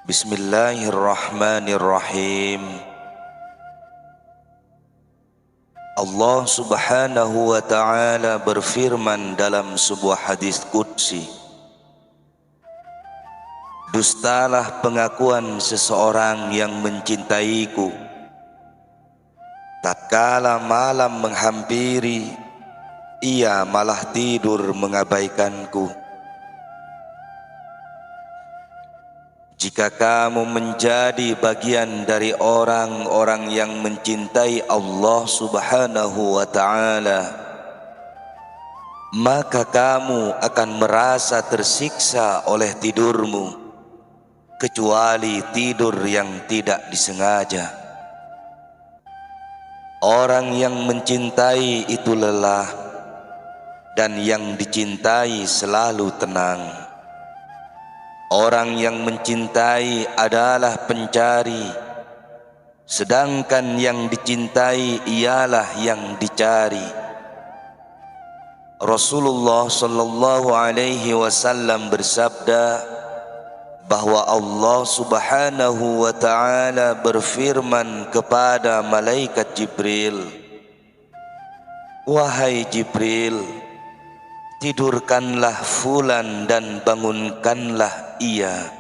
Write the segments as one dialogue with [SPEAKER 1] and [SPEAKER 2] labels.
[SPEAKER 1] Bismillahirrahmanirrahim. Allah subhanahu wa ta'ala berfirman dalam sebuah hadis qudsi, dustalah pengakuan seseorang yang mencintaiku tatkala malam menghampiri, ia malah tidur mengabaikanku. Jika kamu menjadi bagian dari orang-orang yang mencintai Allah subhanahu wa ta'ala, maka kamu akan merasa tersiksa oleh tidurmu, kecuali tidur yang tidak disengaja. Orang yang mencintai itu lelah, dan yang dicintai selalu tenang. Orang yang mencintai adalah pencari, sedangkan yang dicintai ialah yang dicari. Rasulullah sallallahu alaihi wasallam bersabda bahwa Allah subhanahu wa ta'ala berfirman kepada malaikat Jibril, "Wahai Jibril, tidurkanlah fulan dan bangunkanlah ia."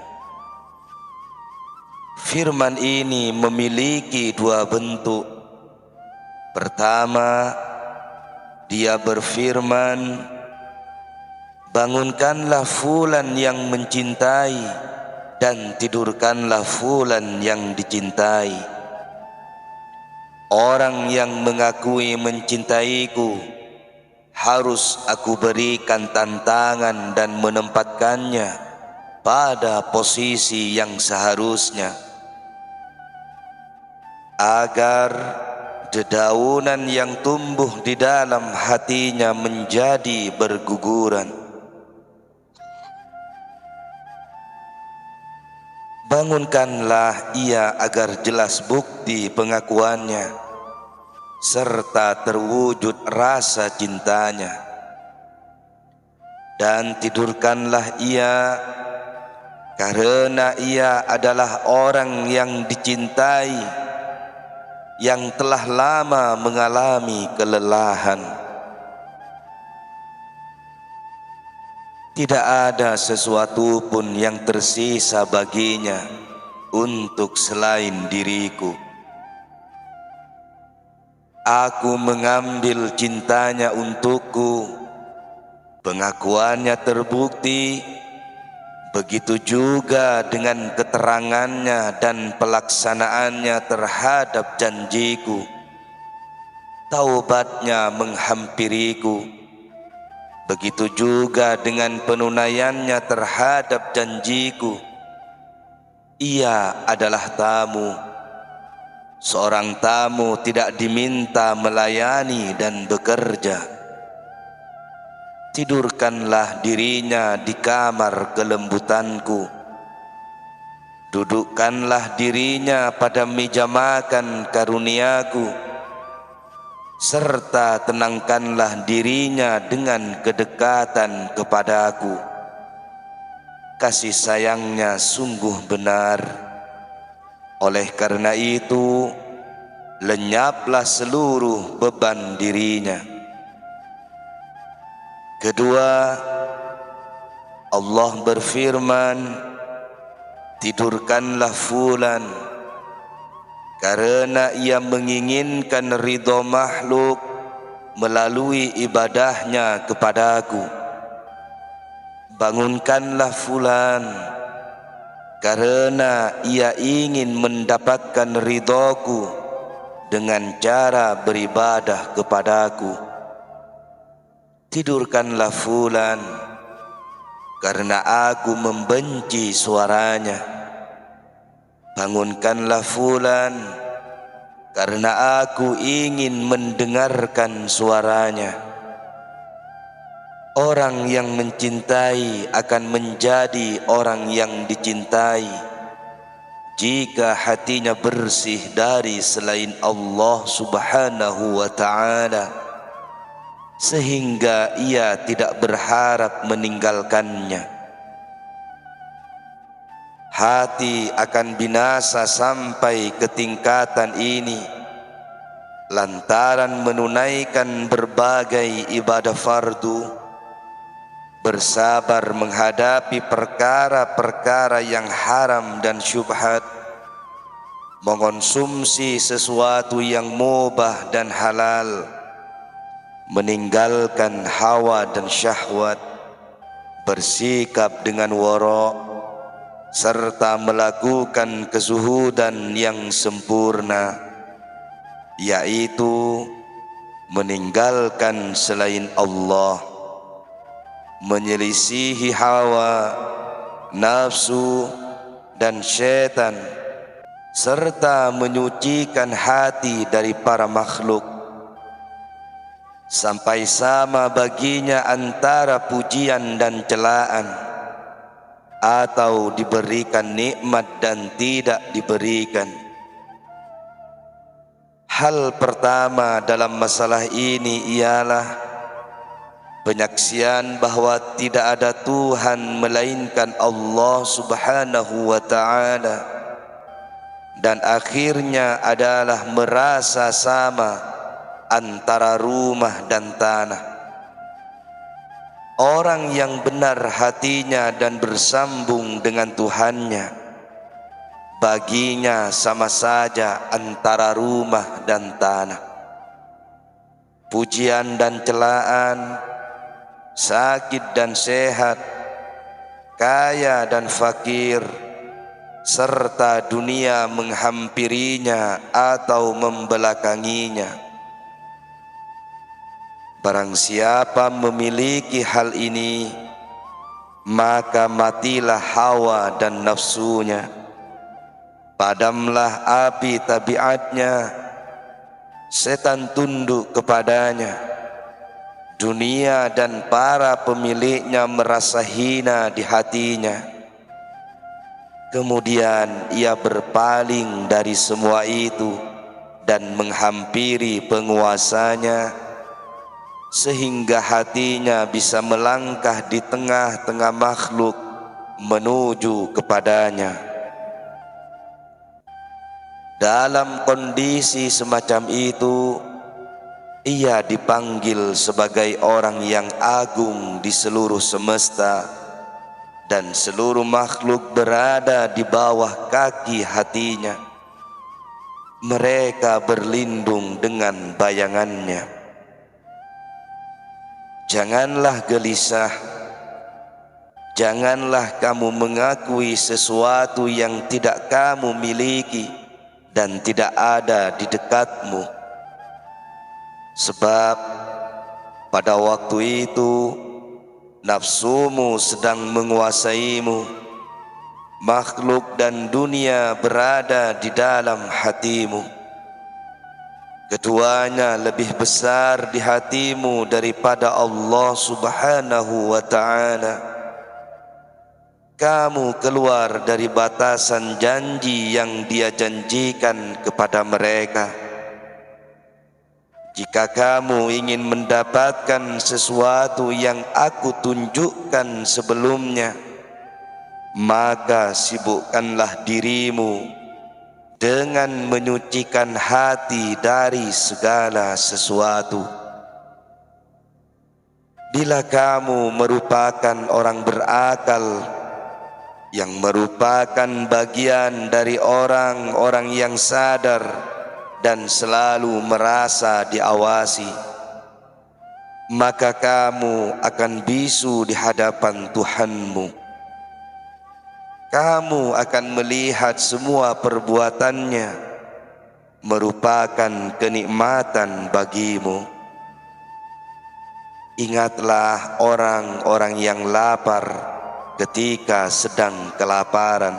[SPEAKER 1] Firman ini memiliki dua bentuk. Pertama, dia berfirman, bangunkanlah fulan yang mencintai dan tidurkanlah fulan yang dicintai. Orang yang mengakui mencintaiku harus aku berikan tantangan dan menempatkannya pada posisi yang seharusnya, agar dedaunan yang tumbuh di dalam hatinya menjadi berguguran. Bangunkanlah ia agar jelas bukti pengakuannya serta terwujud rasa cintanya, dan tidurkanlah ia karena ia adalah orang yang dicintai, yang telah lama mengalami kelelahan. Tidak ada sesuatu pun yang tersisa baginya untuk selain diriku. Aku mengambil cintanya untukku, pengakuannya terbukti, begitu juga dengan keterangannya dan pelaksanaannya terhadap janjiku. Taubatnya menghampiriku, begitu juga dengan penunaiannya terhadap janjiku. Ia adalah tamu. Seorang tamu tidak diminta melayani dan bekerja. Tidurkanlah dirinya di kamar kelembutanku. Dudukkanlah dirinya pada meja makan karuniaku, serta tenangkanlah dirinya dengan kedekatan kepadaku. Kasih sayangnya sungguh benar. Oleh karena itu, lenyaplah seluruh beban dirinya. Kedua, Allah berfirman, tidurkanlah fulan karena ia menginginkan ridho makhluk melalui ibadahnya kepadaku. Bangunkanlah fulan karena ia ingin mendapatkan ridhoku dengan cara beribadah kepadaku. Tidurkanlah fulan karena aku membenci suaranya. Bangunkanlah fulan karena aku ingin mendengarkan suaranya. Orang yang mencintai akan menjadi orang yang dicintai jika hatinya bersih dari selain Allah subhanahu wa ta'ala, sehingga ia tidak berharap meninggalkannya. hati akan binasa sampai ke tingkatan ini lantaran menunaikan berbagai ibadah fardu, bersabar menghadapi perkara-perkara yang haram dan syubhat, mengonsumsi sesuatu yang mubah dan halal, meninggalkan hawa dan syahwat, bersikap dengan wara', serta melakukan kezuhudan yang sempurna, yaitu meninggalkan selain Allah, menyelisihi hawa, nafsu dan syaitan, serta menyucikan hati dari para makhluk sampai sama baginya antara pujian dan celaan, atau diberikan nikmat dan tidak diberikan. Hal pertama dalam masalah ini ialah penyaksian bahwa tidak ada Tuhan melainkan Allah Subhanahu wa ta'ala, dan akhirnya adalah merasa sama antara rumah dan tanah. Orang yang benar hatinya dan bersambung dengan Tuhannya, baginya sama saja antara rumah dan tanah. Pujian dan celaan, sakit dan sehat, kaya dan fakir, serta dunia menghampirinya atau membelakanginya. Barang siapa memiliki hal ini, maka matilah hawa dan nafsunya, padamlah api tabiatnya, setan tunduk kepadanya, dunia dan para pemiliknya merasa hina di hatinya. Kemudian ia berpaling dari semua itu dan menghampiri penguasanya, sehingga hatinya bisa melangkah di tengah-tengah makhluk menuju kepadanya. Dalam kondisi semacam itu, ia dipanggil sebagai orang yang agung di seluruh semesta, dan seluruh makhluk berada di bawah kaki hatinya. Mereka berlindung dengan bayangannya. Janganlah gelisah, janganlah kamu mengakui sesuatu yang tidak kamu miliki dan tidak ada di dekatmu. Sebab pada waktu itu nafsumu sedang menguasaimu, makhluk dan dunia berada di dalam hatimu. Keduanya lebih besar di hatimu daripada Allah Subhanahu wa ta'ala. Kamu keluar dari batasan janji yang Dia janjikan kepada mereka. Jika kamu ingin mendapatkan sesuatu yang aku tunjukkan sebelumnya, maka sibukkanlah dirimu dengan menyucikan hati dari segala sesuatu. Bila kamu merupakan orang berakal, yang merupakan bagian dari orang-orang yang sadar dan selalu merasa diawasi, maka kamu akan bisu di hadapan Tuhanmu. Kamu akan melihat semua perbuatannya merupakan kenikmatan bagimu. Ingatlah orang-orang yang lapar ketika sedang kelaparan,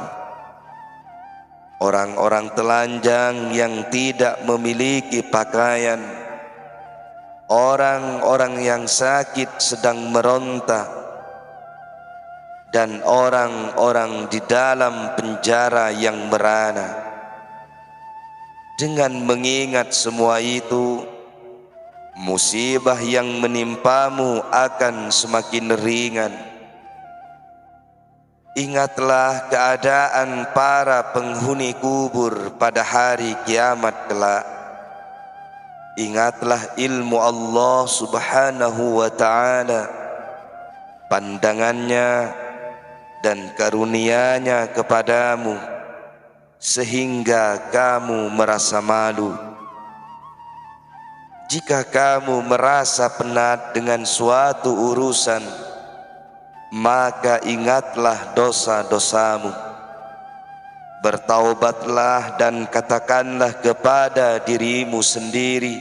[SPEAKER 1] orang-orang telanjang yang tidak memiliki pakaian, orang-orang yang sakit sedang meronta, dan orang-orang di dalam penjara yang merana. Dengan mengingat semua itu, musibah yang menimpamu akan semakin ringan. Ingatlah keadaan para penghuni kubur pada hari kiamat kelak. Ingatlah ilmu Allah Subhanahu wa ta'ala, pandangannya dan karunia-Nya kepadamu, sehingga kamu merasa malu. Jika kamu merasa penat dengan suatu urusan, maka ingatlah dosa-dosamu. Bertaubatlah dan katakanlah kepada dirimu sendiri,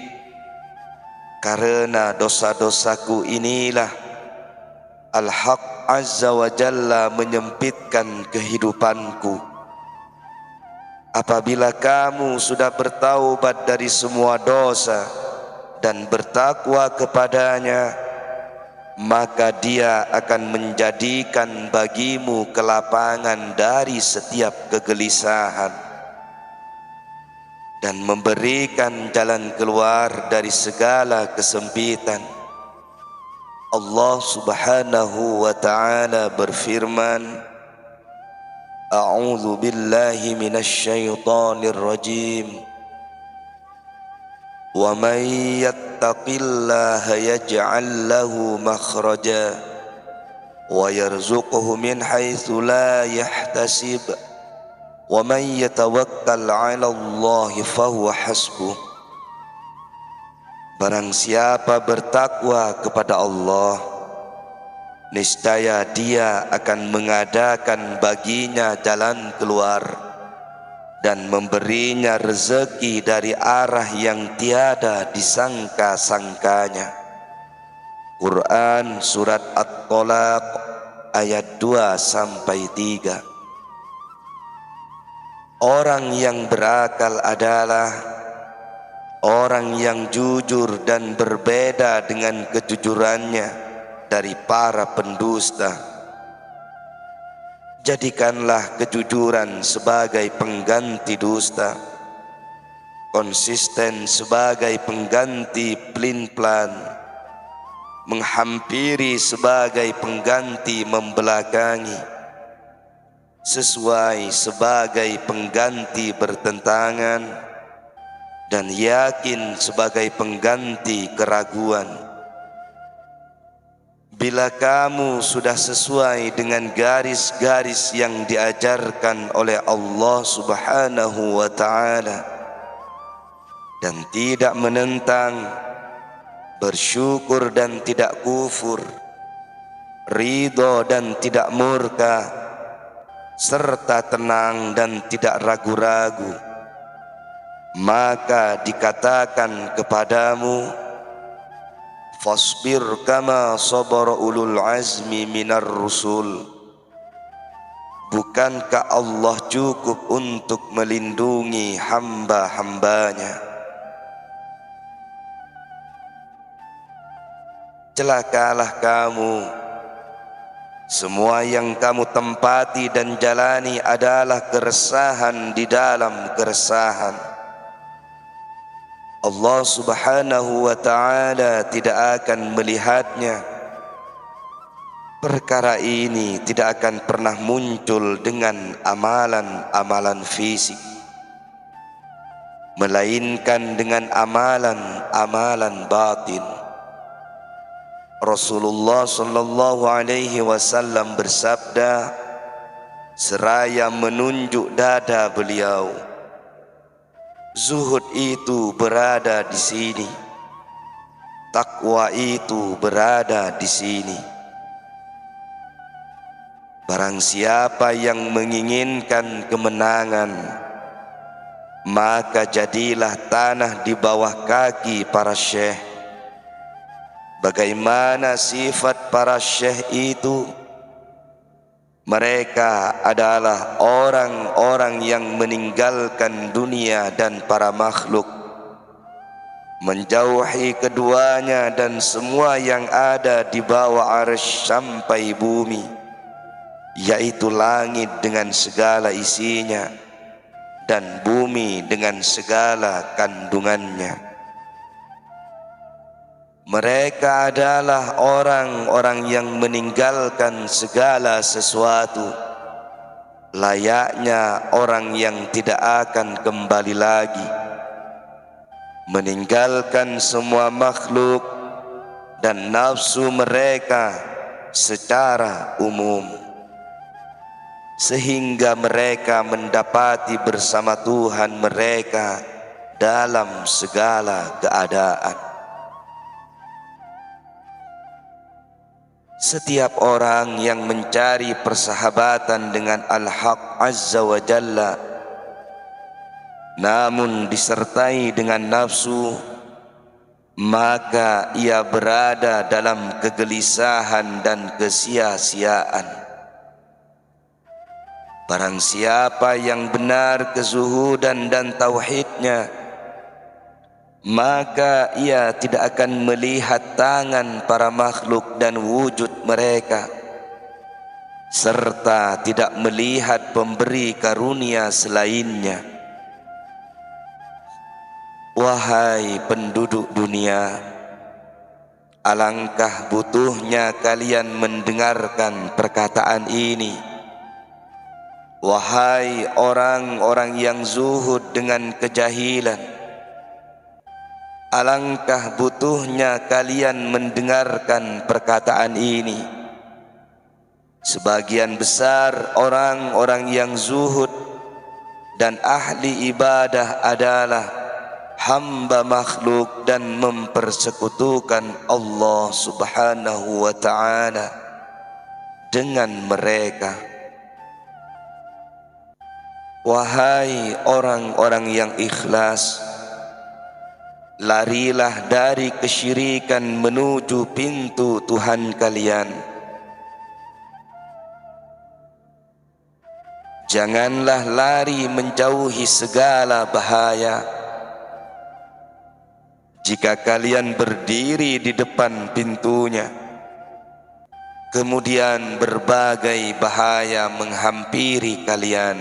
[SPEAKER 1] karena dosa-dosaku inilah Al-Haq Azza wa Jalla menyempitkan kehidupanku. Apabila kamu sudah bertaubat dari semua dosa dan bertakwa kepadanya, maka Dia akan menjadikan bagimu kelapangan dari setiap kegelisahan dan memberikan jalan keluar dari segala kesempitan. Allah Subhanahu wa ta'ala berfirman, A'udzu billahi minasy syaithanir rajim. Wa man yattaqillaha yaj'al lahu makhraja wa yarzuqhu min haitsu la yahtasib wa man yatawakkal 'ala Allahi fahuwa hasbuh. Barang siapa bertakwa kepada Allah, niscaya Dia akan mengadakan baginya jalan keluar dan memberinya rezeki dari arah yang tiada disangka-sangkanya. Quran Surat At-Tolaq ayat 2-3. Orang yang berakal adalah orang yang jujur dan berbeda dengan kejujurannya dari para pendusta. Jadikanlah kejujuran sebagai pengganti dusta, konsisten sebagai pengganti pelin-pelan, menghampiri sebagai pengganti membelakangi, sesuai sebagai pengganti bertentangan, dan yakin sebagai pengganti keraguan. Bila kamu sudah sesuai dengan garis-garis yang diajarkan oleh Allah Subhanahu wa ta'ala dan tidak menentang, bersyukur dan tidak kufur, ridho dan tidak murka, serta tenang dan tidak ragu-ragu, maka dikatakan kepadamu, fasbir kama sabara ulul azmi minar rusul. Bukankah Allah cukup untuk melindungi hamba-hambanya? Celakalah kamu, semua yang kamu tempati dan jalani adalah keresahan di dalam keresahan. Allah Subhanahu wa ta'ala tidak akan melihatnya. Perkara ini tidak akan pernah muncul dengan amalan-amalan fisik, melainkan dengan amalan-amalan batin. Rasulullah sallallahu alaihi wasallam bersabda seraya menunjuk dada beliau, zuhud itu berada di sini, takwa itu berada di sini. Barang siapa yang menginginkan kemenangan, maka jadilah tanah di bawah kaki para syekh. Bagaimana sifat para syekh itu? Mereka adalah orang-orang yang meninggalkan dunia dan para makhluk, menjauhi keduanya dan semua yang ada di bawah arsy sampai bumi, yaitu langit dengan segala isinya dan bumi dengan segala kandungannya. Mereka adalah orang-orang yang meninggalkan segala sesuatu layaknya orang yang tidak akan kembali lagi, meninggalkan semua makhluk dan nafsu mereka secara umum, sehingga mereka mendapati bersama Tuhan mereka dalam segala keadaan. Setiap orang yang mencari persahabatan dengan Al-Haq Azza wa Jalla, namun disertai dengan nafsu, maka ia berada dalam kegelisahan dan kesia-siaan. Barang siapa yang benar kezuhudan dan tauhidnya, maka ia tidak akan melihat tangan para makhluk dan wujud mereka, serta tidak melihat pemberi karunia selainnya. Wahai penduduk dunia, alangkah butuhnya kalian mendengarkan perkataan ini. Wahai orang-orang yang zuhud dengan kejahilan, alangkah butuhnya kalian mendengarkan perkataan ini. Sebagian besar orang-orang yang zuhud dan ahli ibadah adalah hamba makhluk dan mempersekutukan Allah Subhanahu wa ta'ala dengan mereka. Wahai orang-orang yang ikhlas, larilah dari kesyirikan menuju pintu Tuhan kalian. Janganlah lari menjauhi segala bahaya. Jika kalian berdiri di depan pintunya, kemudian berbagai bahaya menghampiri kalian,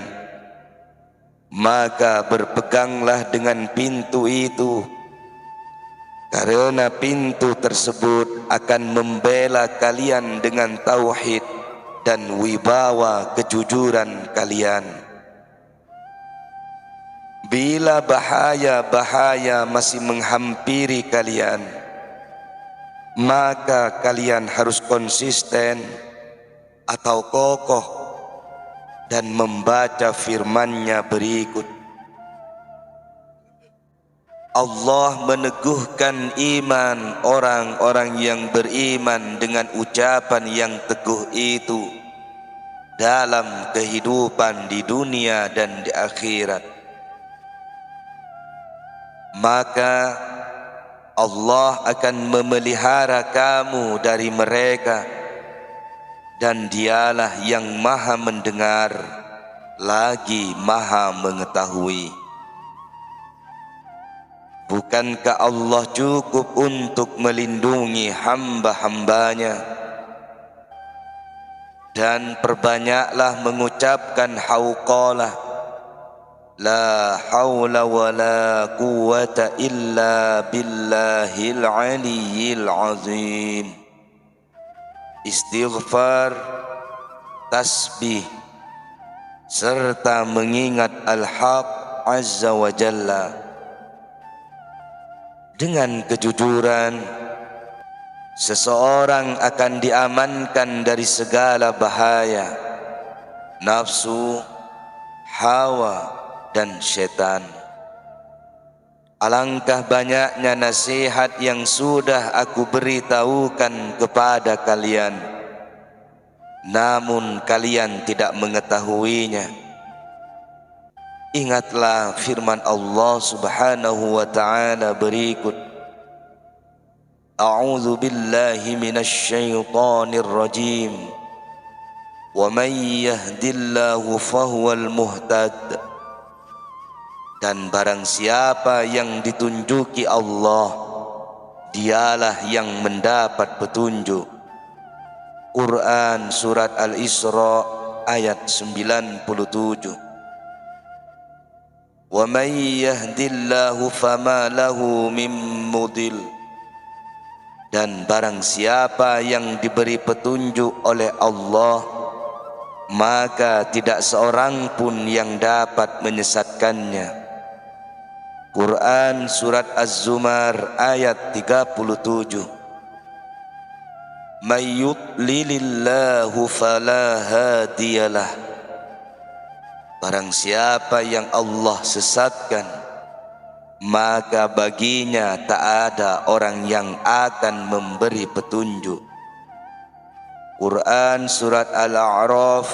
[SPEAKER 1] maka berpeganglah dengan pintu itu, karena pintu tersebut akan membela kalian dengan tauhid dan wibawa kejujuran kalian. Bila bahaya-bahaya masih menghampiri kalian, maka kalian harus konsisten atau kokoh dan membaca firman-Nya berikut. Allah meneguhkan iman orang-orang yang beriman dengan ucapan yang teguh itu dalam kehidupan di dunia dan di akhirat. Maka Allah akan memelihara kamu dari mereka, dan Dialah yang maha mendengar lagi maha mengetahui. Bukankah Allah cukup untuk melindungi hamba-hambanya? Dan perbanyaklah mengucapkan hauqalah, la haula wa la quwwata illa billahil aliyyil azim. Istighfar, tasbih, serta mengingat Al-Haq Azza wa Jalla. Dengan kejujuran, seseorang akan diamankan dari segala bahaya nafsu, hawa, dan syaitan. Alangkah banyaknya nasihat yang sudah aku beritahukan kepada kalian, namun kalian tidak mengetahuinya. Ingatlah firman Allah Subhanahu wa ta'ala berikut. A'udzu billahi minasy syaithanir rajim. Wa may yahdillahu fahuwal muhtad. Dan barang siapa yang ditunjuki Allah, dialah yang mendapat petunjuk. Quran surat Al-Isra ayat 97. Wa may yahdillahu fama lahu mim mudil. Dan barang siapa yang diberi petunjuk oleh Allah, maka tidak seorang pun yang dapat menyesatkannya. Quran Surat Az-Zumar ayat 37. May yudlilillahu fala hadiyalah. Barang siapa yang Allah sesatkan, maka baginya tak ada orang yang akan memberi petunjuk. Quran Surat Al-A'raf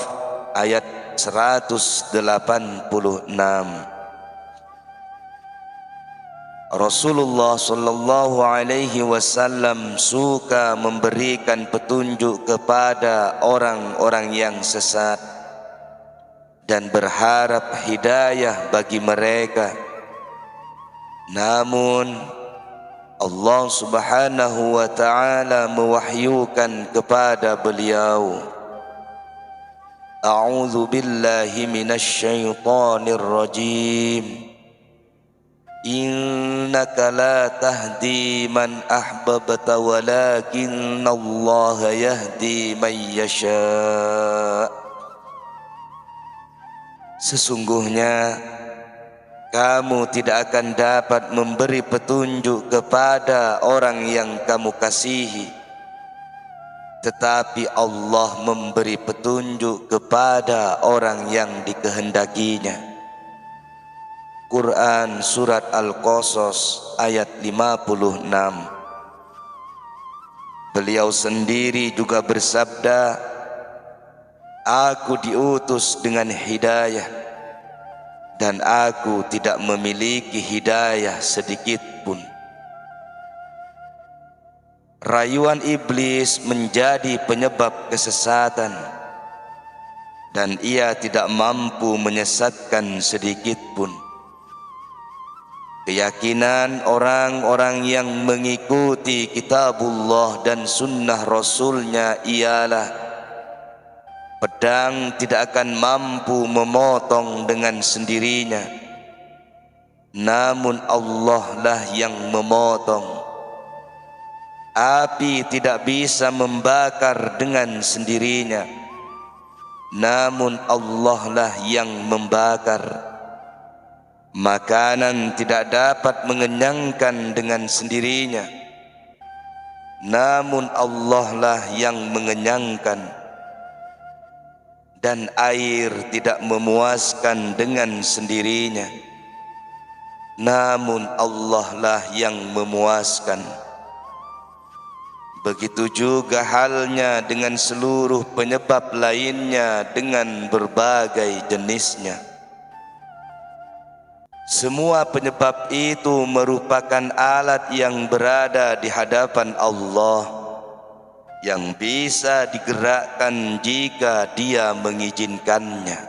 [SPEAKER 1] ayat 186. Rasulullah sallallahu alaihi wasallam suka memberikan petunjuk kepada orang-orang yang sesat dan berharap hidayah bagi mereka. Namun Allah Subhanahu wa taala mewahyukan kepada beliau, A'udzu billahi minasy syaithanir rajim. Innaka la tahdi man ahbabta walakinallaha yahdi man yasha. Sesungguhnya kamu tidak akan dapat memberi petunjuk kepada orang yang kamu kasihi, tetapi Allah memberi petunjuk kepada orang yang dikehendakinya. Quran Surat Al-Qasas ayat 56. Beliau sendiri juga bersabda, Aku diutus dengan hidayah, dan aku tidak memiliki hidayah sedikit pun. Rayuan iblis menjadi penyebab kesesatan, dan ia tidak mampu menyesatkan sedikit pun. Keyakinan orang-orang yang mengikuti kitabullah dan sunnah rasulnya ialah pedang tidak akan mampu memotong dengan sendirinya, namun Allah lah yang memotong. Api tidak bisa membakar dengan sendirinya, namun Allah lah yang membakar. Makanan tidak dapat mengenyangkan dengan sendirinya, namun Allah lah yang mengenyangkan. Dan air tidak memuaskan dengan sendirinya, namun Allah lah yang memuaskan. Begitu juga halnya dengan seluruh penyebab lainnya dengan berbagai jenisnya. Semua penyebab itu merupakan alat yang berada di hadapan Allah, yang bisa digerakkan jika Dia mengizinkannya.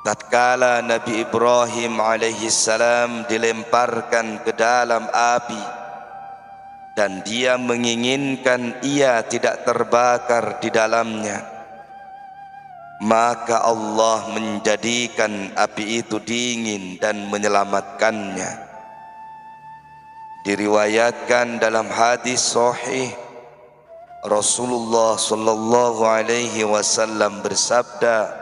[SPEAKER 1] Tatkala Nabi Ibrahim alaihissalam dilemparkan ke dalam api dan dia menginginkan ia tidak terbakar di dalamnya, maka Allah menjadikan api itu dingin dan menyelamatkannya. Diriwayatkan dalam hadis sahih, Rasulullah sallallahu alaihi wasallam bersabda,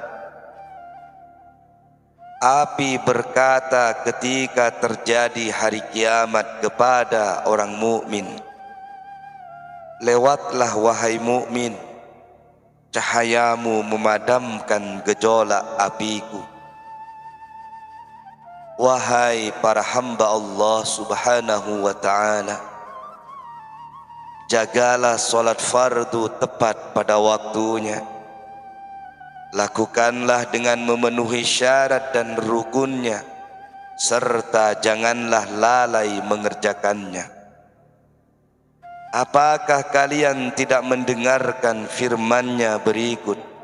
[SPEAKER 1] api berkata ketika terjadi hari kiamat kepada orang mukmin, lewatlah wahai mukmin, cahayamu memadamkan gejolak apiku. Wahai para hamba Allah Subhanahu wa ta'ala, jagalah solat fardu tepat pada waktunya. Lakukanlah dengan memenuhi syarat dan rukunnya, serta janganlah lalai mengerjakannya. Apakah kalian tidak mendengarkan firman-Nya berikut?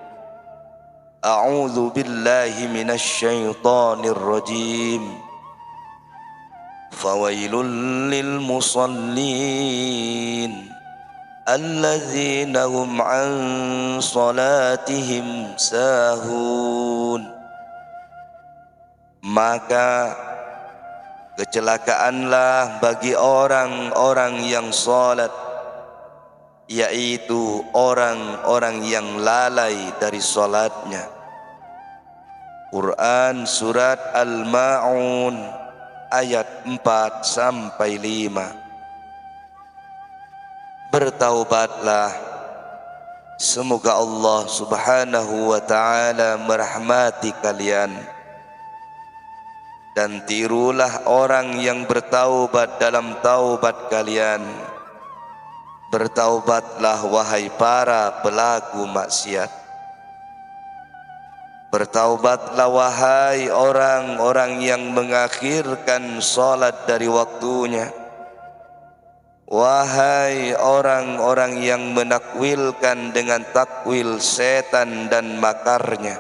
[SPEAKER 1] A'udzu billahi minasy syaithanir rajim. Fawailul lil musallin alladzina hum an salatihim sahun. Maka kecelakaanlah bagi orang-orang yang salat, yaitu orang-orang yang lalai dari salatnya. Quran surat Al-Ma'un ayat 4 sampai 5. Bertaubatlah, semoga Allah Subhanahu wa ta'ala merahmati kalian, dan tirulah orang yang bertaubat dalam taubat kalian. Bertaubatlah wahai para pelaku maksiat. Bertaubatlah wahai orang-orang yang mengakhirkan salat dari waktunya. Wahai orang-orang yang menakwilkan dengan takwil setan dan makarnya.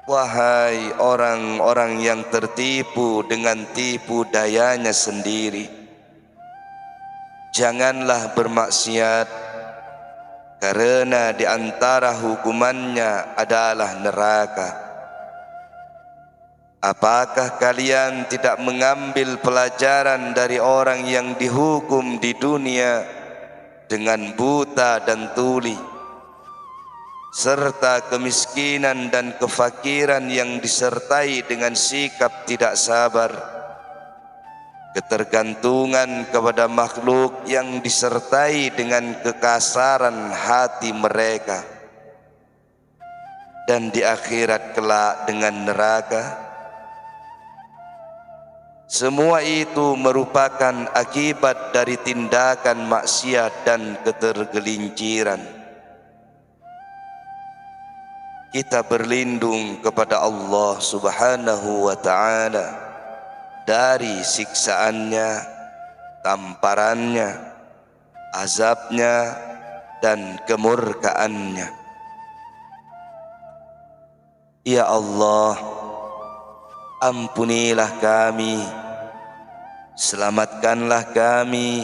[SPEAKER 1] Wahai orang-orang yang tertipu dengan tipu dayanya sendiri. Janganlah bermaksiat, karena di antara hukumannya adalah neraka. Apakah kalian tidak mengambil pelajaran dari orang yang dihukum di dunia dengan buta dan tuli, serta kemiskinan dan kefakiran yang disertai dengan sikap tidak sabar, ketergantungan kepada makhluk yang disertai dengan kekasaran hati mereka, dan di akhirat kelak dengan neraka? Semua itu merupakan akibat dari tindakan maksiat dan ketergelinciran. Kita berlindung kepada Allah Subhanahu wa ta'ala dari siksaannya, tamparannya, azabnya, dan kemurkaannya. Ya Allah, ampunilah kami, selamatkanlah kami,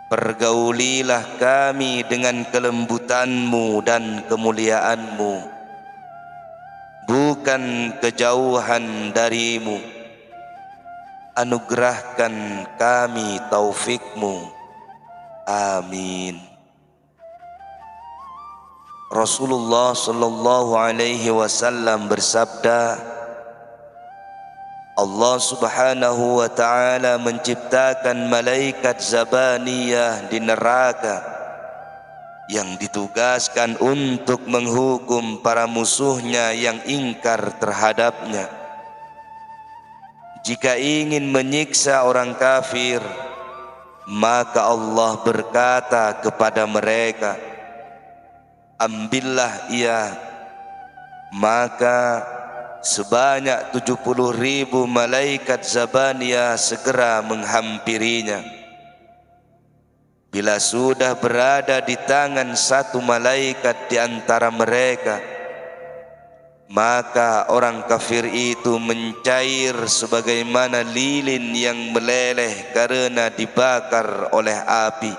[SPEAKER 1] pergaulilah kami dengan kelembutan-Mu dan kemuliaan-Mu, bukan kejauhan dari-Mu. Anugerahkan kami taufik-Mu. Amin. Rasulullah sallallahu alaihi wasallam bersabda, Allah Subhanahu wa ta'ala menciptakan malaikat zabaniyah di neraka yang ditugaskan untuk menghukum para musuhnya yang ingkar terhadapnya. Jika ingin menyiksa orang kafir, maka Allah berkata kepada mereka, ambillah ia. Maka sebanyak 70.000 malaikat zabaniyah segera menghampirinya. Bila sudah berada di tangan satu malaikat di antara mereka, maka orang kafir itu mencair sebagaimana lilin yang meleleh karena dibakar oleh api.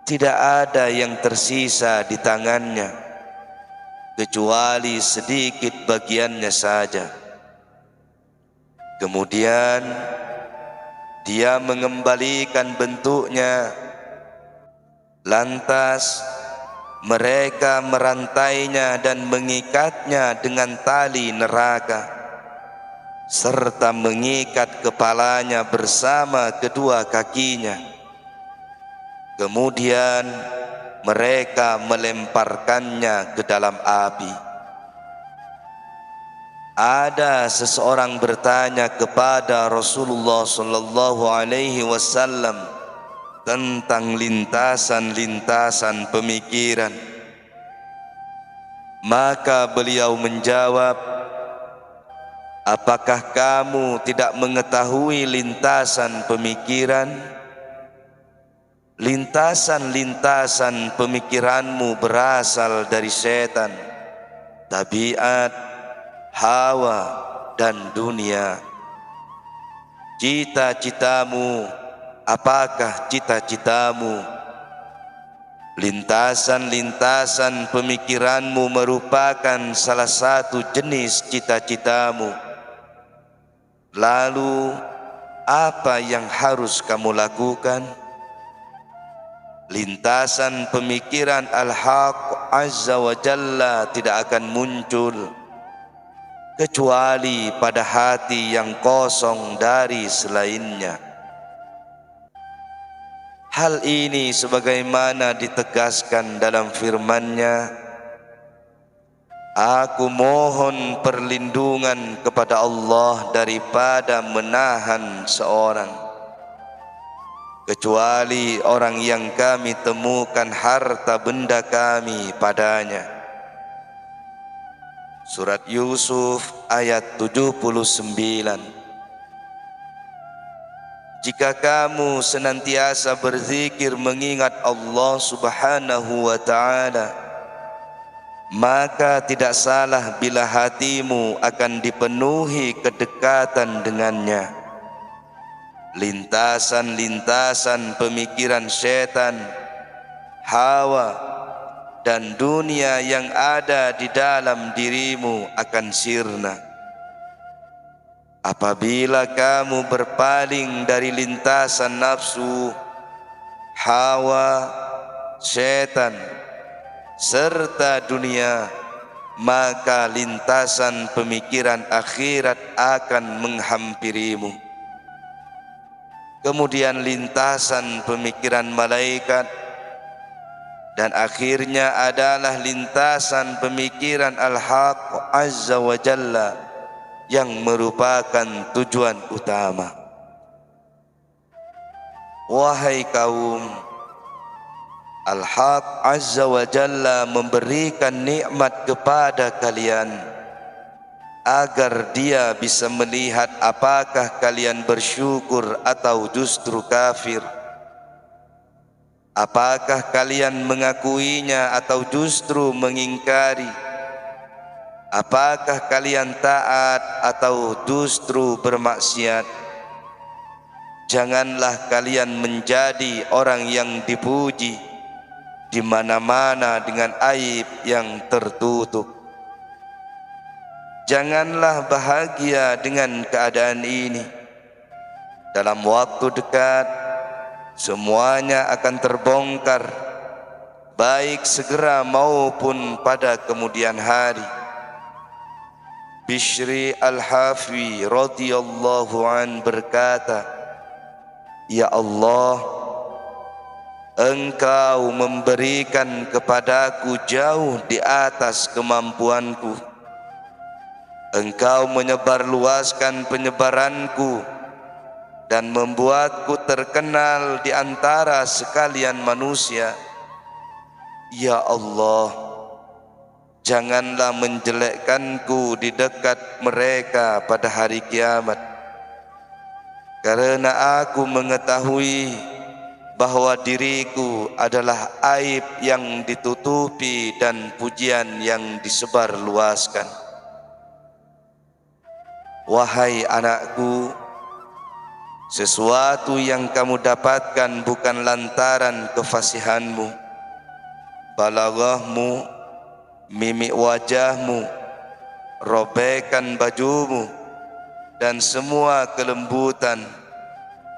[SPEAKER 1] Tidak ada yang tersisa di tangannya kecuali sedikit bagiannya saja. Kemudian dia mengembalikan bentuknya, lantas mereka merantainya dan mengikatnya dengan tali neraka, serta mengikat kepalanya bersama kedua kakinya. Kemudian mereka melemparkannya ke dalam api. Ada seseorang bertanya kepada Rasulullah sallallahu alaihi wasallam tentang lintasan-lintasan pemikiran. Maka beliau menjawab, apakah kamu tidak mengetahui lintasan pemikiran? Lintasan-lintasan pemikiranmu berasal dari setan, tabiat, hawa, dan dunia. Cita-citamu, apakah cita-citamu? Lintasan-lintasan pemikiranmu merupakan salah satu jenis cita-citamu. Lalu, apa yang harus kamu lakukan? lintasan pemikiran Al-Haq Azza wa Jalla tidak akan muncul kecuali pada hati yang kosong dari selainnya. Hal ini sebagaimana ditegaskan dalam firman-Nya, aku mohon perlindungan kepada Allah daripada menahan seorang, kecuali orang yang kami temukan harta benda kami padanya. Surat Yusuf ayat 79. Jika kamu senantiasa berzikir mengingat Allah Subhanahu wa ta'ala, maka tidak salah bila hatimu akan dipenuhi kedekatan dengannya. Lintasan-lintasan pemikiran setan, hawa, dan dunia yang ada di dalam dirimu akan sirna. Apabila kamu berpaling dari lintasan nafsu, hawa, setan, serta dunia, maka lintasan pemikiran akhirat akan menghampirimu. Kemudian lintasan pemikiran malaikat, dan akhirnya adalah lintasan pemikiran Al-Haq Azza wa Jalla yang merupakan tujuan utama. Wahai kaum, Al-Haq Azza wa Jalla memberikan nikmat kepada kalian agar Dia bisa melihat apakah kalian bersyukur atau justru kafir, apakah kalian mengakuinya atau justru mengingkari, apakah kalian taat atau justru bermaksiat. Janganlah kalian menjadi orang yang dipuji di mana-mana dengan aib yang tertutup. Janganlah bahagia dengan keadaan ini. Dalam waktu dekat semuanya akan terbongkar, baik segera maupun pada kemudian hari. Bishri Al-Hafi radhiyallahu an berkata, ya Allah, Engkau memberikan kepadaku jauh di atas kemampuanku. Engkau menyebarluaskan penyebaranku dan membuatku terkenal di antara sekalian manusia. Ya Allah, janganlah menjelekkanku di dekat mereka pada hari kiamat, karena aku mengetahui bahwa diriku adalah aib yang ditutupi dan pujian yang disebarluaskan. Wahai anakku, sesuatu yang kamu dapatkan bukan lantaran kefasihanmu, balaghahmu, mimik wajahmu, robekan bajumu, dan semua kelembutan,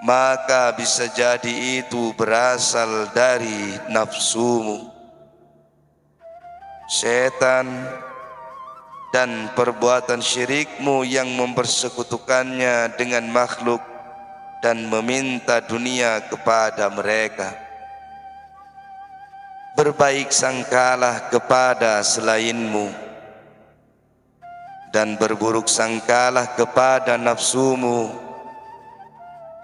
[SPEAKER 1] maka bisa jadi itu berasal dari nafsumu. Setan dan perbuatan syirikmu yang mempersekutukannya dengan makhluk dan meminta dunia kepada mereka. Berbaik sangkalah kepada selainmu dan berburuk sangkalah kepada nafsumu.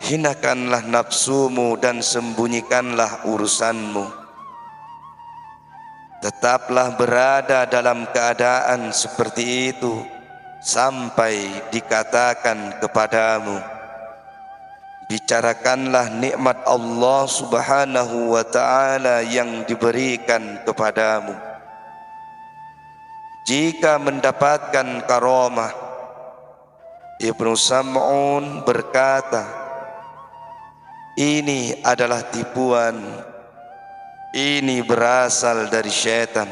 [SPEAKER 1] Hinakanlah nafsumu dan sembunyikanlah urusanmu. Tetaplah berada dalam keadaan seperti itu sampai dikatakan kepadamu, bicarakanlah nikmat Allah Subhanahu wa ta'ala yang diberikan kepadamu. Jika mendapatkan karamah, Ibnu Sam'un berkata, ini adalah tipuan, ini berasal dari syaitan.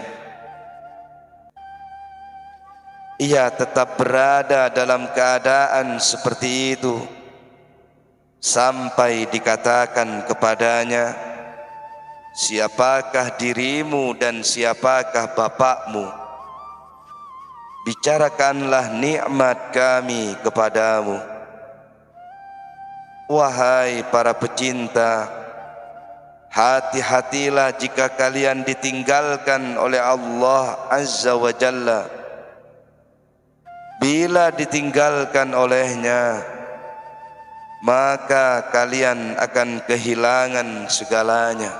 [SPEAKER 1] Ia tetap berada dalam keadaan seperti itu sampai dikatakan kepadanya, siapakah dirimu dan siapakah bapakmu? Bicarakanlah nikmat kami kepadamu. Wahai para pecinta, hati-hatilah jika kalian ditinggalkan oleh Allah Azza wa Jalla. Bila ditinggalkan olehnya, maka kalian akan kehilangan segalanya.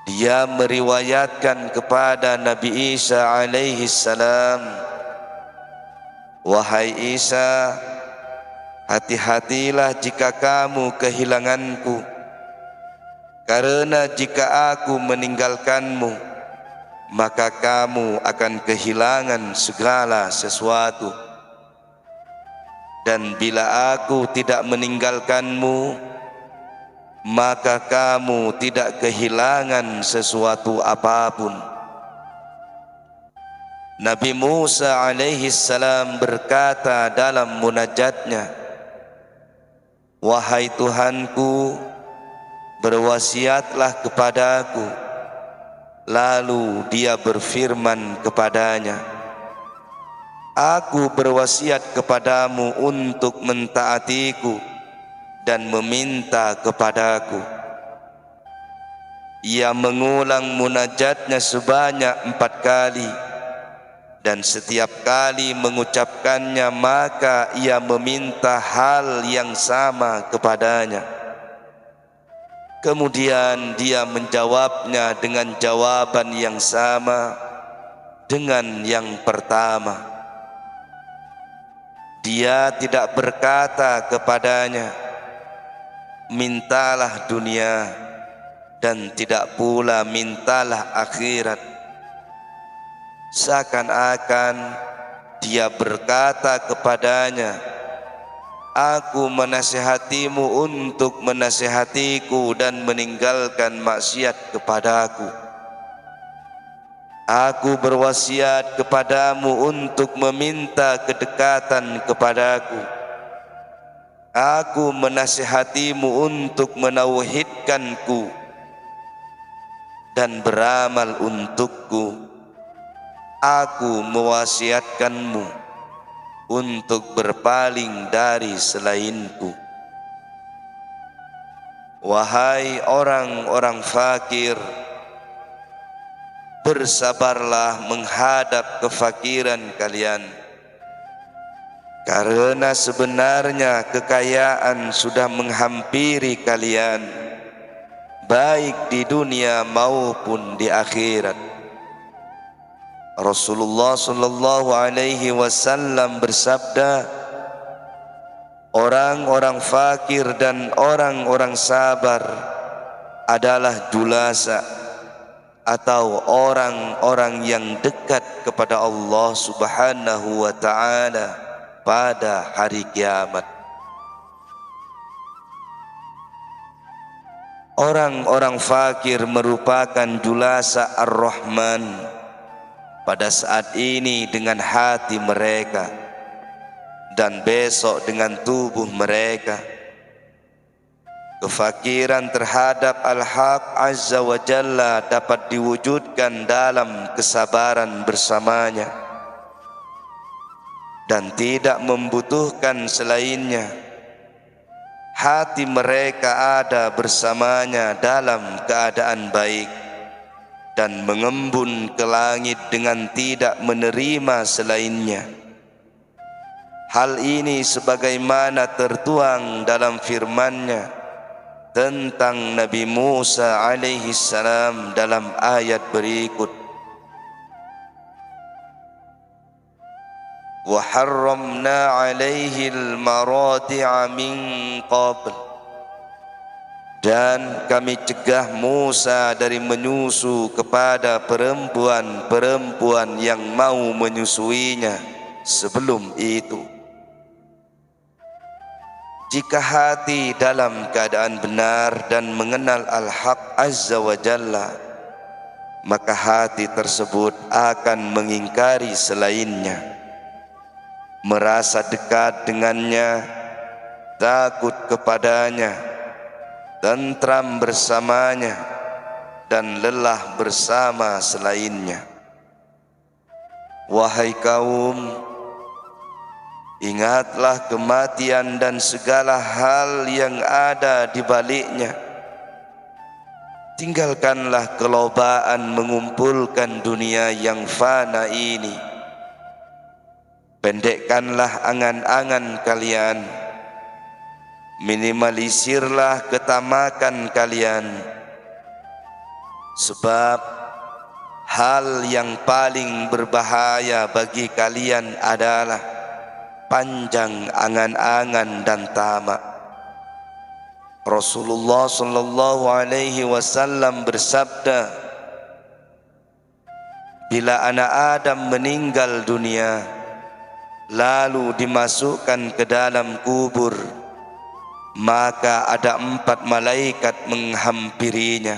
[SPEAKER 1] Dia meriwayatkan kepada Nabi Isa alaihi salam, wahai Isa, hati-hatilah jika kamu kehilanganku, karena jika aku meninggalkanmu, maka kamu akan kehilangan segala sesuatu. Dan bila aku tidak meninggalkanmu, maka kamu tidak kehilangan sesuatu apapun. Nabi Musa alaihi salam berkata dalam munajatnya, wahai Tuhanku, berwasiatlah kepadaku. Lalu dia berfirman kepadanya, aku berwasiat kepadamu untuk mentaatiku dan meminta kepadaku. Ia mengulang munajatnya sebanyak 4 kali, dan setiap kali mengucapkannya maka ia meminta hal yang sama kepadanya. Kemudian dia menjawabnya dengan jawaban yang sama dengan yang pertama. Dia tidak berkata kepadanya, mintalah dunia, dan tidak pula mintalah akhirat. Seakan-akan dia berkata kepadanya, aku menasihatimu untuk menasihatiku dan meninggalkan maksiat kepadaku. Aku berwasiat kepadamu untuk meminta kedekatan kepadaku. Aku menasihatimu untuk menauhidkanku dan beramal untukku. Aku mewasiatkanmu untuk berpaling dari selainku. Wahai orang-orang fakir, bersabarlah menghadap kefakiran kalian, karena sebenarnya kekayaan sudah menghampiri kalian, baik di dunia maupun di akhirat. Rasulullah sallallahu alaihi wasallam bersabda, orang-orang fakir dan orang-orang sabar adalah julasa atau orang-orang yang dekat kepada Allah Subhanahu wa taala pada hari kiamat. Orang-orang fakir merupakan julasa Ar-Rahman pada saat ini dengan hati mereka, dan besok dengan tubuh mereka. Kefakiran terhadap Al-Haq Azza wa Jalla dapat diwujudkan dalam kesabaran bersamanya dan tidak membutuhkan selainnya. Hati mereka ada bersamanya dalam keadaan baik dan mengembun ke langit dengan tidak menerima selainnya. Hal ini sebagaimana tertuang dalam firman-Nya tentang Nabi Musa alaihi salam dalam ayat berikut, wa harramna alaihi al-maradi'a min qabl, dan kami cegah Musa dari menyusu kepada perempuan-perempuan yang mau menyusuinya sebelum itu. Jika hati dalam keadaan benar dan mengenal Al-Haq Azza wa Jalla, maka hati tersebut akan mengingkari selainnya, merasa dekat dengannya, takut kepadanya, tentram bersamanya, dan lelah bersama selainnya. Wahai kaum, ingatlah kematian dan segala hal yang ada di baliknya. Tinggalkanlah kelobaan mengumpulkan dunia yang fana ini. Pendekkanlah angan-angan kalian. Minimalisirlah ketamakan kalian. Sebab hal yang paling berbahaya bagi kalian adalah panjang angan-angan dan tamak. Rasulullah sallallahu alaihi wasallam bersabda, bila anak Adam meninggal dunia lalu dimasukkan ke dalam kubur, maka ada 4 malaikat menghampirinya.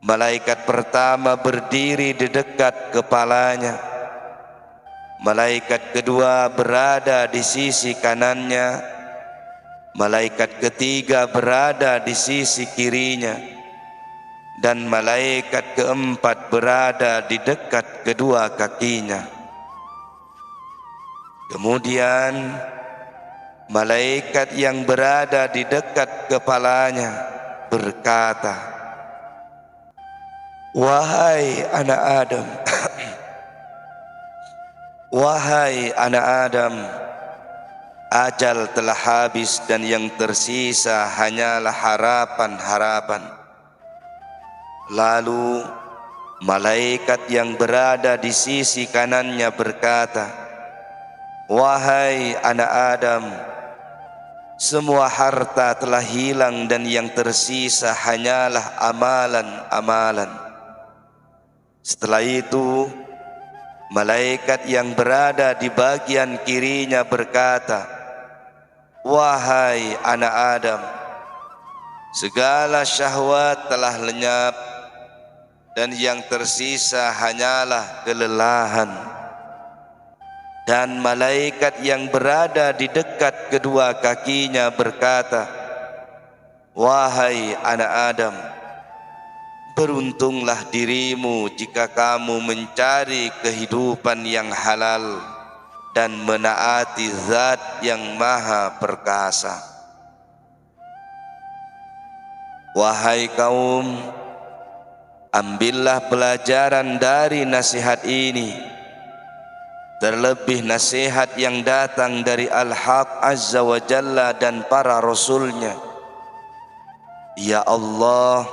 [SPEAKER 1] Malaikat pertama berdiri di dekat kepalanya. Malaikat kedua berada di sisi kanannya. Malaikat ketiga berada di sisi kirinya. Dan malaikat keempat berada di dekat kedua kakinya. Kemudian malaikat yang berada di dekat kepalanya berkata, wahai anak Adam, wahai anak Adam, ajal telah habis dan yang tersisa hanyalah harapan-harapan. Lalu malaikat yang berada di sisi kanannya berkata, wahai anak Adam, semua harta telah hilang dan yang tersisa hanyalah amalan-amalan. Setelah itu malaikat yang berada di bagian kirinya berkata, wahai anak Adam, segala syahwat telah lenyap dan yang tersisa hanyalah kelelahan. Dan malaikat yang berada di dekat kedua kakinya berkata, wahai anak Adam, beruntunglah dirimu jika kamu mencari kehidupan yang halal dan menaati Zat yang Maha Perkasa. Wahai kaum, ambillah pelajaran dari nasihat ini, terlebih nasihat yang datang dari Al-Haq Azza wa Jalla dan para Rasulnya. Ya Allah,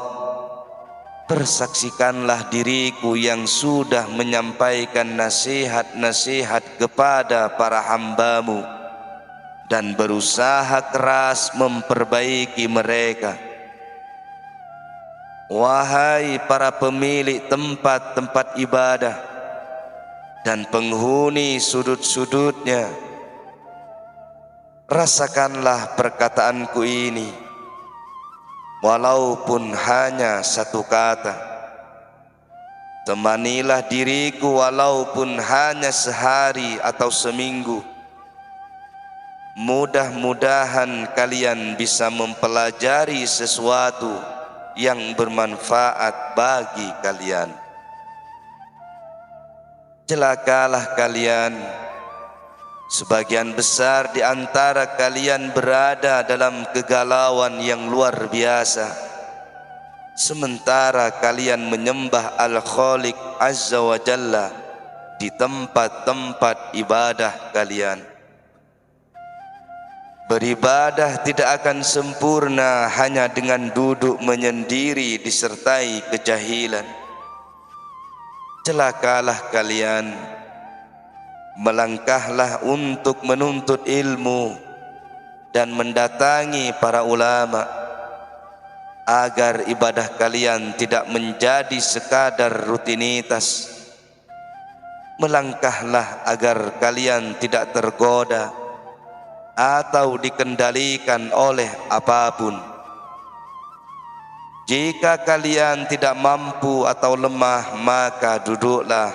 [SPEAKER 1] persaksikanlah diriku yang sudah menyampaikan nasihat-nasihat kepada para hamba-Mu dan berusaha keras memperbaiki mereka. Wahai para pemilik tempat-tempat ibadah dan penghuni sudut-sudutnya, rasakanlah perkataanku ini, walaupun hanya satu kata. Temanilah diriku walaupun hanya sehari atau seminggu. Mudah-mudahan kalian bisa mempelajari sesuatu yang bermanfaat bagi kalian. Celakalah kalian, sebagian besar di antara kalian berada dalam kegalauan yang luar biasa, sementara kalian menyembah Al-Khaliq Azza wa Jalla di tempat-tempat ibadah kalian. Beribadah tidak akan sempurna hanya dengan duduk menyendiri disertai kejahilan. Celakalah kalian, melangkahlah untuk menuntut ilmu dan mendatangi para ulama, agar ibadah kalian tidak menjadi sekadar rutinitas. Melangkahlah agar kalian tidak tergoda atau dikendalikan oleh apapun. Jika kalian tidak mampu atau lemah, maka duduklah.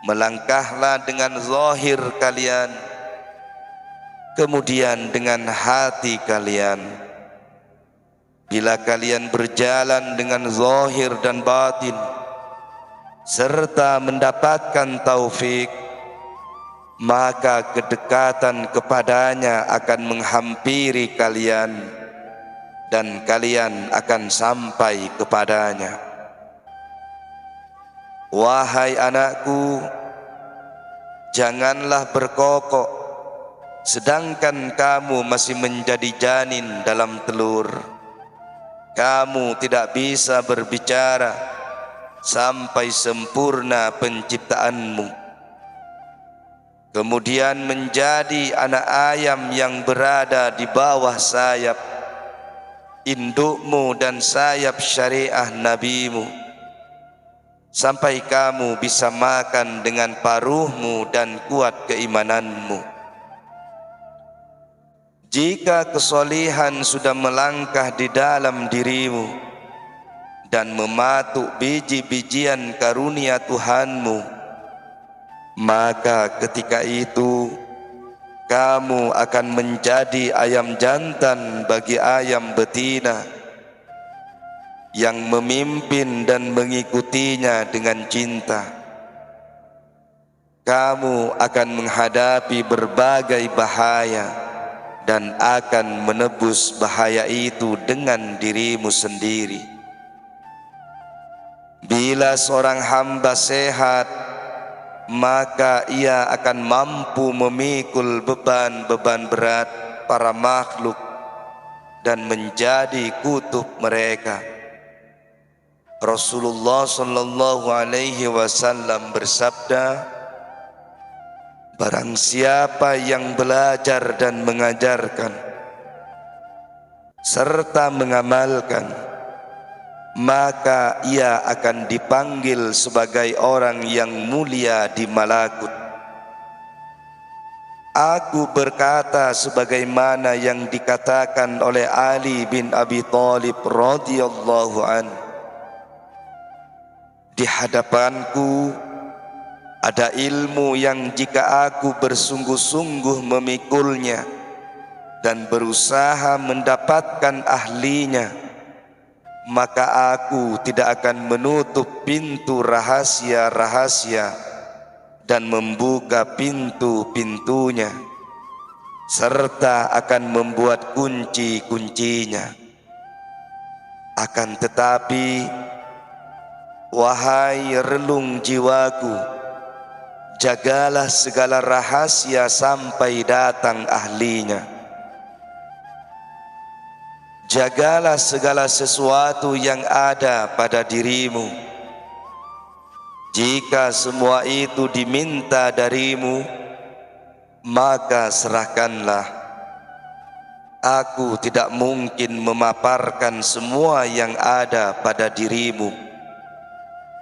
[SPEAKER 1] Melangkahlah dengan zahir kalian, kemudian dengan hati kalian. bila kalian berjalan dengan zahir dan batin serta mendapatkan taufik, maka kedekatan kepadanya akan menghampiri kalian dan kalian akan sampai kepadanya. Wahai anakku, janganlah berkokok sedangkan kamu masih menjadi janin dalam telur. Kamu tidak bisa berbicara sampai sempurna penciptaanmu, kemudian menjadi anak ayam yang berada di bawah sayap indukmu dan sayap syariah nabimu, sampai kamu bisa makan dengan paruhmu dan kuat keimananmu. Jika kesolihan sudah melangkah di dalam dirimu dan mematuk biji-bijian karunia Tuhanmu, maka ketika itu kamu akan menjadi ayam jantan bagi ayam betina yang memimpin dan mengikutinya dengan cinta. Kamu akan menghadapi berbagai bahaya dan akan menebus bahaya itu dengan dirimu sendiri. Bila seorang hamba sehat, maka ia akan mampu memikul beban-beban berat para makhluk dan menjadi kutub mereka. Rasulullah sallallahu alaihi wasallam bersabda, barang siapa yang belajar dan mengajarkan serta mengamalkan, maka ia akan dipanggil sebagai orang yang mulia di malakut. Aku berkata sebagaimana yang dikatakan oleh Ali bin Abi Thalib radhiyallahu anhu, di hadapanku ada ilmu yang jika aku bersungguh-sungguh memikulnya dan berusaha mendapatkan ahlinya, maka aku tidak akan menutup pintu rahasia-rahasia dan membuka pintu-pintunya, serta akan membuat kunci-kuncinya. Akan tetapi, wahai relung jiwaku, jagalah segala rahasia sampai datang ahlinya. Jagalah segala sesuatu yang ada pada dirimu. Jika semua itu diminta darimu, maka serahkanlah. Aku tidak mungkin memaparkan semua yang ada pada dirimu,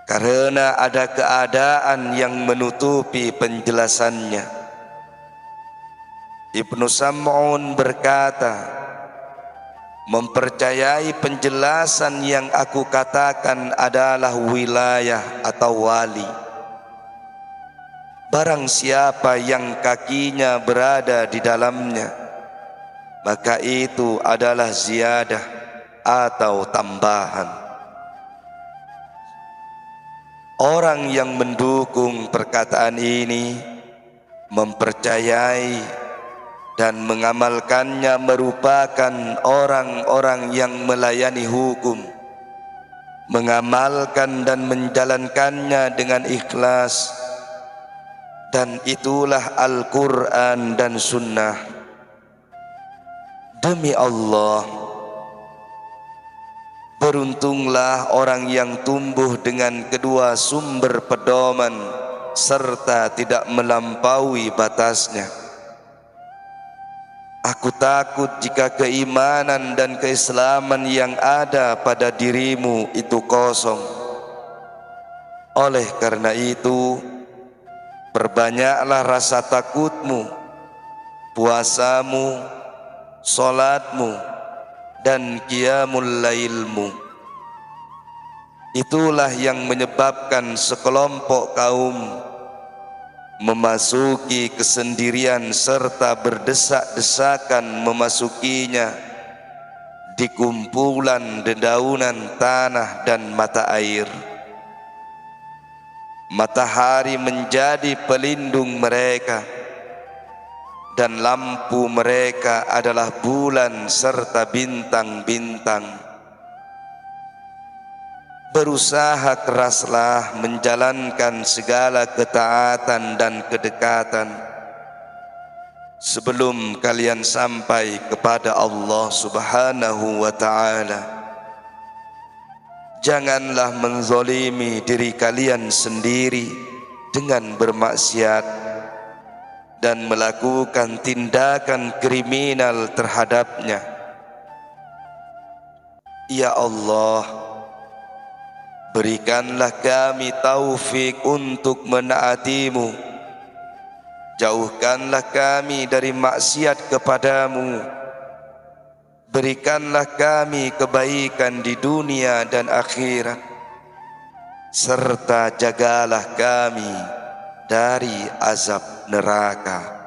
[SPEAKER 1] karena ada keadaan yang menutupi penjelasannya. Ibnu Sam'un berkata, mempercayai penjelasan yang aku katakan adalah wilayah atau wali. Barang siapa yang kakinya berada di dalamnya, maka itu adalah ziyadah atau tambahan. Orang yang mendukung perkataan ini mempercayai dan mengamalkannya merupakan orang-orang yang melayani hukum, mengamalkan dan menjalankannya dengan ikhlas, dan itulah Al-Quran dan Sunnah. Demi Allah, beruntunglah orang yang tumbuh dengan kedua sumber pedoman serta tidak melampaui batasnya. Aku takut jika keimanan dan keislaman yang ada pada dirimu itu kosong. Oleh karena itu, perbanyaklah rasa takutmu, puasamu, solatmu, dan qiyamul lailmu. Itulah yang menyebabkan sekelompok kaum memasuki kesendirian serta berdesak-desakan memasukinya di kumpulan dedaunan tanah dan mata air. Matahari menjadi pelindung mereka, dan lampu mereka adalah bulan serta bintang-bintang. Berusaha keraslah menjalankan segala ketaatan dan kedekatan sebelum kalian sampai kepada Allah Subhanahu wa ta'ala. Janganlah menzalimi diri kalian sendiri dengan bermaksiat dan melakukan tindakan kriminal terhadapnya. Ya Allah, berikanlah kami taufik untuk menaati-Mu. Jauhkanlah kami dari maksiat kepadamu. Berikanlah kami kebaikan di dunia dan akhirat, serta jagalah kami dari azab neraka.